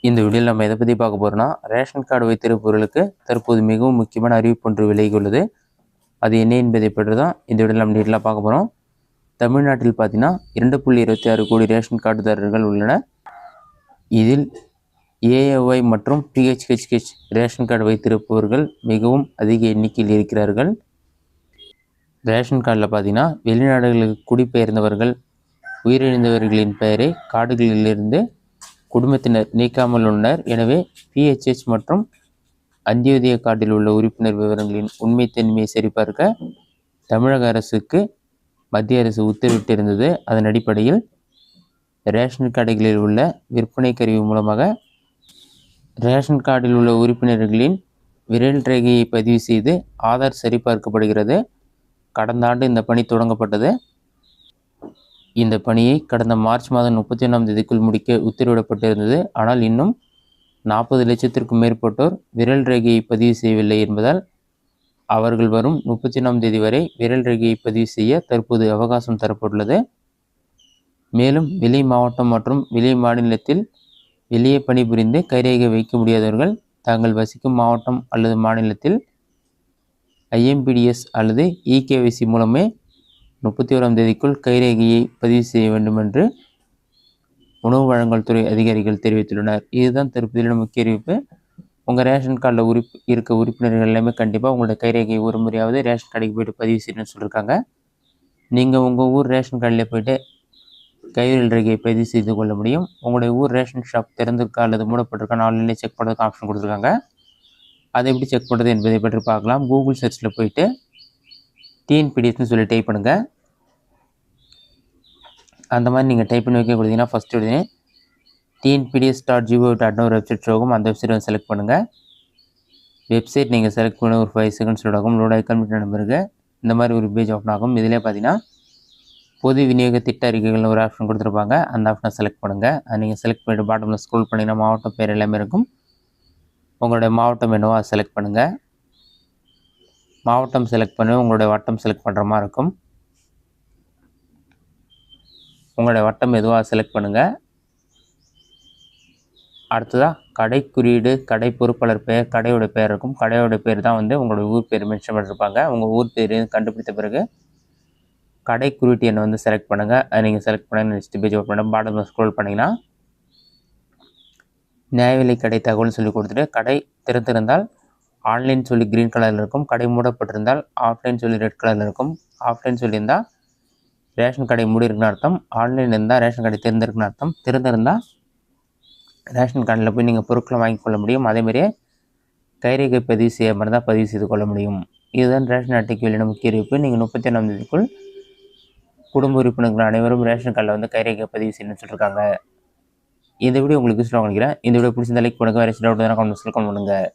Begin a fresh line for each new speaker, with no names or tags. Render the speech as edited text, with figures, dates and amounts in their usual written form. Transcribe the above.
இந்த வீடியோவில் நம்ம எதை பற்றி பார்க்க போகிறோம்னா, ரேஷன் கார்டு வைத்திருப்பவர்களுக்கு தற்போது மிகவும் முக்கியமான அறிவிப்பு ஒன்று விலகி உள்ளது. அது என்ன என்பதை பற்றி தான் இந்த வீடியோவில் நம்ம டீட்டெயிலாக பார்க்க போகிறோம். தமிழ்நாட்டில் பார்த்தீங்கன்னா 2.26 கோடி ரேஷன் கார்டுதாரர்கள் உள்ளனர். இதில் ஏஏஒய் மற்றும் பிஹெச்ஹெச்ஹெச் ரேஷன் கார்டு வைத்திருப்பவர்கள் மிகவும் அதிக எண்ணிக்கையில் இருக்கிறார்கள். ரேஷன் கார்டில் பார்த்தீங்கன்னா வெளிநாடுகளுக்கு குடிபெயர்ந்தவர்கள், உயிரிழந்தவர்களின் பெயரை கார்டுகளிலிருந்து குடும்பத்தினர் நீக்காமல் உள்ளனர். எனவே பிஹெச்ஹெச் மற்றும் அந்தியோதய கார்டில் உள்ள உறுப்பினர் விவரங்களின் உண்மைத்தன்மையை சரிபார்க்க தமிழக அரசுக்கு மத்திய அரசு உத்தரவிட்டிருந்தது. அதன் அடிப்படையில் ரேஷன் கடைகளில் உள்ள விற்பனை கருவி மூலமாக ரேஷன் கார்டில் உள்ள உறுப்பினர்களின் விரல் ரேகையை பதிவு செய்து ஆதார் சரிபார்க்கப்படுகிறது. கடந்த ஆண்டு இந்த பணி தொடங்கப்பட்டது. இந்த பணியை கடந்த மார்ச் மாதம் 31ஆம் தேதிக்குள் முடிக்க உத்தரவிடப்பட்டிருந்தது. ஆனால் இன்னும் 40 லட்சத்திற்கும் மேற்பட்டோர் விரல் ரேகையை பதிவு செய்யவில்லை என்பதால் அவர்கள் வரும் 31ஆம் தேதி வரை விரல் ரேகையை பதிவு செய்ய தற்போது அவகாசம் தரப்பட்டுள்ளது. மேலும் வெளி மாவட்டம் மற்றும் வெளி மாநிலத்தில் வெளியே பணிபுரிந்து கைரேகை வைக்க முடியாதவர்கள் தாங்கள் வசிக்கும் மாவட்டம் அல்லது மாநிலத்தில் IMPDS அல்லது EKYC மூலமே 31ஆம் தேதிக்குள் கைரேகையை பதிவு செய்ய வேண்டும் என்று உணவு வழங்கல் துறை அதிகாரிகள் தெரிவித்துள்ளனர். இதுதான் தற்போதைய முக்கிய அறிவிப்பு. உங்கள் ரேஷன் கார்டில் இருக்க உறுப்பினர்கள் எல்லாமே கண்டிப்பாக உங்களோட கைரேகையை ஒரு முறையாவது ரேஷன் கடைக்கு போய்ட்டு பதிவு செய்யணும்னு சொல்லியிருக்காங்க. நீங்கள் உங்கள் ஊர் ரேஷன் கார்டில் போய்ட்டு கைவிரல் ரேகையை பதிவு செய்து கொள்ள முடியும். உங்களுடைய ஊர் ரேஷன் ஷாப் திறந்திருக்கா அல்லது மூடப்பட்டிருக்கான்னு ஆன்லைனில் செக் பண்ணுறதுக்கு ஆப்ஷன் கொடுத்துருக்காங்க. அதை எப்படி செக் பண்ணுறது என்பதை பற்றி பார்க்கலாம். கூகுள் சர்ச்சில் போயிட்டு TNPDSன்னு சொல்லி டைப் பண்ணுங்கள். அந்த மாதிரி நீங்கள் டைப் பண்ணி வைக்க கொடுத்தீங்கன்னா ஃபஸ்ட்டு உடனே TNPDS.gov.in ஒரு வெப்சைட் ஆகும். அந்த வெப்சைட் செலக்ட் பண்ணுங்கள். வெப்சைட் நீங்கள் செலக்ட் பண்ண ஒரு 5 செகண்ட்ஸ் ஆகும். லோட் ஆகி கம்ப்ளீட் நம்பருக்கு இந்த மாதிரி ஒரு பேஜ் ஓப்பன் ஆகும். இதிலே பார்த்தீங்கன்னா பொது விநியோக திட்ட அறிக்கைகள்னு ஒரு ஆப்ஷன் கொடுத்துருப்பாங்க. அந்த ஆப்ஷனை செலக்ட் பண்ணுங்கள். அதை நீங்கள் செலக்ட் பண்ணிவிட்டு பாட்டமில் ஸ்க்ரோல் பண்ணிங்கன்னா மாவட்டம் பேர் எல்லாமே இருக்கும். உங்களுடைய மாவட்டம் என்னவோ அதை செலக்ட் பண்ணுங்கள். மாவட்டம் செலக்ட் பண்ணி உங்களுடைய வட்டம் செலக்ட் பண்ணுற மாதிரி இருக்கும். உங்களுடைய வட்டம் எதுவோ அதை செலக்ட் பண்ணுங்கள். அடுத்ததாக கடை குறியீடு, கடை பொறுப்பாளர் பெயர், கடையோட பேர் இருக்கும். கடையோட பேர் தான் உங்களுடைய ஊர் பேர் மென்ஷன் பண்ணியிருப்பாங்க. உங்கள் ஊர் பேர் கண்டுபிடித்த பிறகு கடை குறியீட்டு எண்ணை செலக்ட் பண்ணுங்கள். அதை நீங்கள் செலக்ட் பண்ணி நெக்ஸ்ட் பேஜ் ஓப்பன் பண்ண பாட்டமில் ஸ்க்ரோல் பண்ணிங்கன்னா நியாய விலை கடை தகவல்னு சொல்லி கொடுத்துட்டு கடை திறந்திருந்தால் ஆன்லைன் சொல்லி க்ரீன் கலரில் இருக்கும். கடை மூடப்பட்டிருந்தால் ஆஃப்லைன் சொல்லி ரெட் கலரில் இருக்கும். ஆஃப்லைன் சொல்லியிருந்தால் ரேஷன் கடை மூடி இருக்குன்னு அர்த்தம். ஆன்லைன் இருந்தால் ரேஷன் கடை திறந்திருக்குன்னு அர்த்தம். திறந்திருந்தால் ரேஷன் கடையில் போய் நீங்கள் பொருட்களை வாங்கி கொள்ள முடியும். அதேமாதிரியே கைரேகை பதிவு செய்ய மாதிரி தான் பதிவு செய்து கொள்ள முடியும். இதுதான் ரேஷன் அட்டைக்கு வெளியான முக்கிய அறிவிப்பு. நீங்கள் 31ஆம் தேதிக்குள் குடும்ப உறுப்பினர்கள் அனைவரும் ரேஷன் கார்டில் கைரேகை பதிவு செய்யணும்னு சொல்லியிருக்காங்க. இந்த வீடியோ உங்களுக்கு யூஸ்ஃபுல்லாக நினைக்கிறேன். இந்த வீடியோ பிடிச்சிருந்தா லைக் பண்ணுங்கள். வேறு டவுட் கமெண்ட் பண்ணுங்கள்.